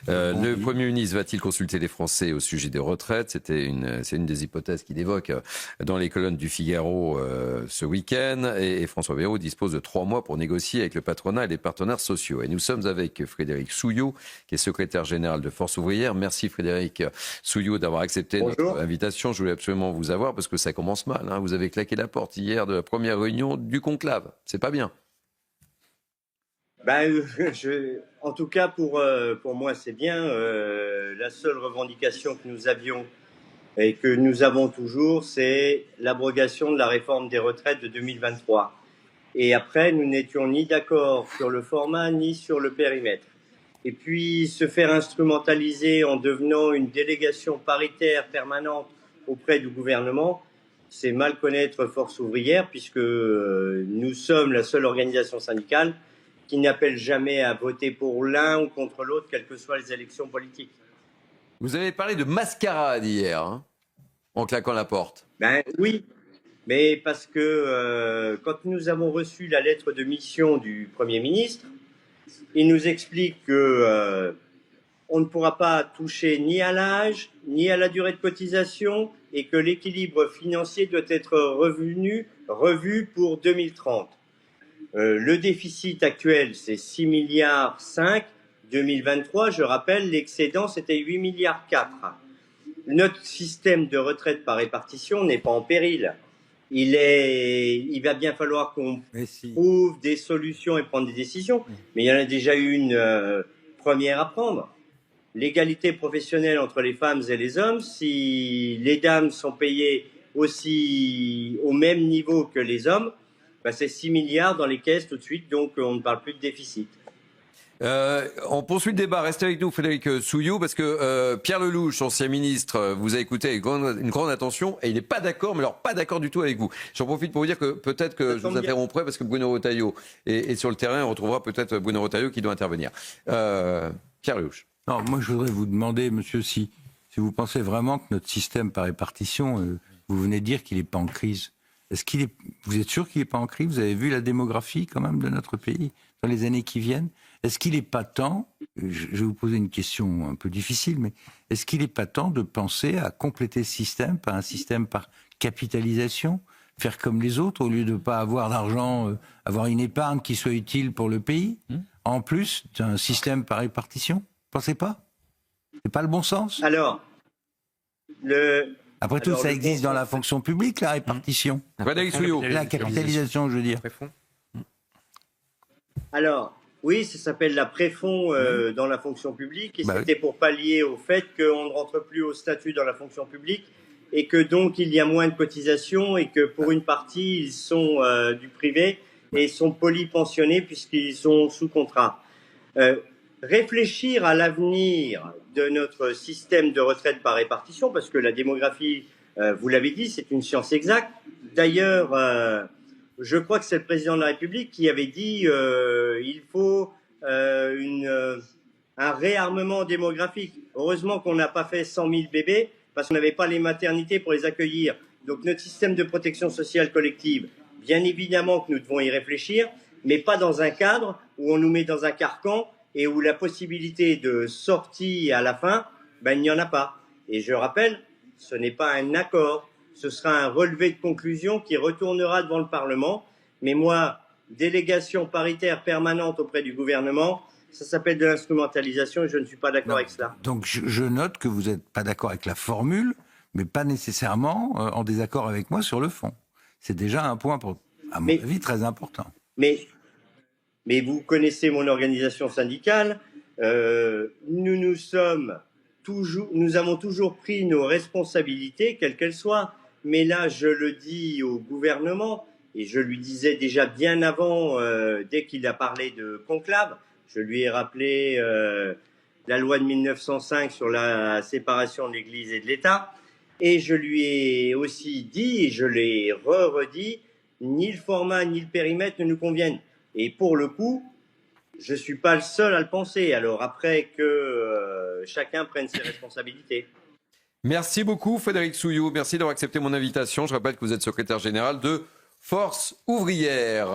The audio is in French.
Le Premier ministre va-t-il consulter les Français au sujet des retraites ? C'est une des hypothèses qu'il évoque dans les colonnes du Figaro ce week-end. Et François Bayrou dispose de 3 mois pour négocier avec le patronat et les partenaires sociaux. Et nous sommes avec Frédéric Souillot, qui est secrétaire général de Force ouvrière. Merci Frédéric Souillot d'avoir accepté notre invitation. Je voulais absolument vous avoir parce que ça commence mal. Vous avez claqué la porte hier de la première réunion du conclave. C'est pas bien. En tout cas, pour moi, c'est bien. La seule revendication que nous avions et que nous avons toujours, c'est l'abrogation de la réforme des retraites de 2023. Et après, nous n'étions ni d'accord sur le format ni sur le périmètre. Et puis, se faire instrumentaliser en devenant une délégation paritaire permanente auprès du gouvernement, c'est mal connaître Force ouvrière, puisque nous sommes la seule organisation syndicale qui n'appelle jamais à voter pour l'un ou contre l'autre, quelles que soient les élections politiques. Vous avez parlé de mascarade hier, en claquant la porte. Oui, mais parce que quand nous avons reçu la lettre de mission du Premier ministre, il nous explique que on ne pourra pas toucher ni à l'âge, ni à la durée de cotisation, et que l'équilibre financier doit être revu pour 2030. Le déficit actuel, c'est 6,5 milliards. 2023, je rappelle, l'excédent, c'était 8,4 milliards. Notre système de retraite par répartition n'est pas en péril. Il va bien falloir qu'on trouve des solutions et prendre des décisions. Mais il y en a déjà eu une première à prendre. L'égalité professionnelle entre les femmes et les hommes, si les dames sont payées aussi au même niveau que les hommes, c'est 6 milliards dans les caisses tout de suite, donc on ne parle plus de déficit. On poursuit le débat. Restez avec nous, Frédéric Souillot, parce que Pierre Lellouche, ancien ministre, vous a écouté avec une grande attention et il n'est pas d'accord, mais alors pas d'accord du tout avec vous. J'en profite pour vous dire que peut-être que je vous interromprai parce que Bruno Retailleau est sur le terrain. On retrouvera peut-être Bruno Retailleau qui doit intervenir. Pierre Lellouche. Non, moi je voudrais vous demander, monsieur, si vous pensez vraiment que notre système par répartition, vous venez de dire qu'il n'est pas en crise. Vous êtes sûr qu'il n'est pas en crise ? Vous avez vu la démographie quand même de notre pays dans les années qui viennent ? Est-ce qu'il n'est pas temps, je vais vous poser une question un peu difficile, mais est-ce qu'il n'est pas temps de penser à compléter ce système par un système par capitalisation, faire comme les autres, au lieu de ne pas avoir d'argent, avoir une épargne qui soit utile pour le pays, en plus d'un système par répartition ? Vous ne pensez pas ? C'est pas le bon sens ? Après tout, ça existe dans la fonction publique, la répartition. La capitalisation, je veux dire. Alors, oui, ça s'appelle la préfond dans la fonction publique, et c'était pour pallier au fait qu'on ne rentre plus au statut dans la fonction publique, et que donc il y a moins de cotisations, et que pour une partie, ils sont du privé, et sont polypensionnés puisqu'ils sont sous contrat. Réfléchir à l'avenir de notre système de retraite par répartition, parce que la démographie, vous l'avez dit, c'est une science exacte. D'ailleurs, je crois que c'est le président de la République qui avait dit il faut un réarmement démographique. Heureusement qu'on n'a pas fait 100 000 bébés, parce qu'on n'avait pas les maternités pour les accueillir. Donc notre système de protection sociale collective, bien évidemment que nous devons y réfléchir, mais pas dans un cadre où on nous met dans un carcan et où la possibilité de sortie à la fin, il n'y en a pas. Et je rappelle, ce n'est pas un accord, ce sera un relevé de conclusion qui retournera devant le Parlement. Mais moi, délégation paritaire permanente auprès du gouvernement, ça s'appelle de l'instrumentalisation et je ne suis pas d'accord avec cela. Donc je note que vous n'êtes pas d'accord avec la formule, mais pas nécessairement en désaccord avec moi sur le fond. C'est déjà un point, à mon avis, très important. Mais vous connaissez mon organisation syndicale, nous avons toujours pris nos responsabilités, quelles qu'elles soient. Mais là, je le dis au gouvernement, et je lui disais déjà bien avant, dès qu'il a parlé de conclave, je lui ai rappelé la loi de 1905 sur la séparation de l'Église et de l'État, et je lui ai aussi dit, et je l'ai redit, ni le format ni le périmètre ne nous conviennent. Et pour le coup, je ne suis pas le seul à le penser. Alors après que chacun prenne ses responsabilités. Merci beaucoup Frédéric Souillot. Merci d'avoir accepté mon invitation. Je rappelle que vous êtes secrétaire général de Force ouvrière.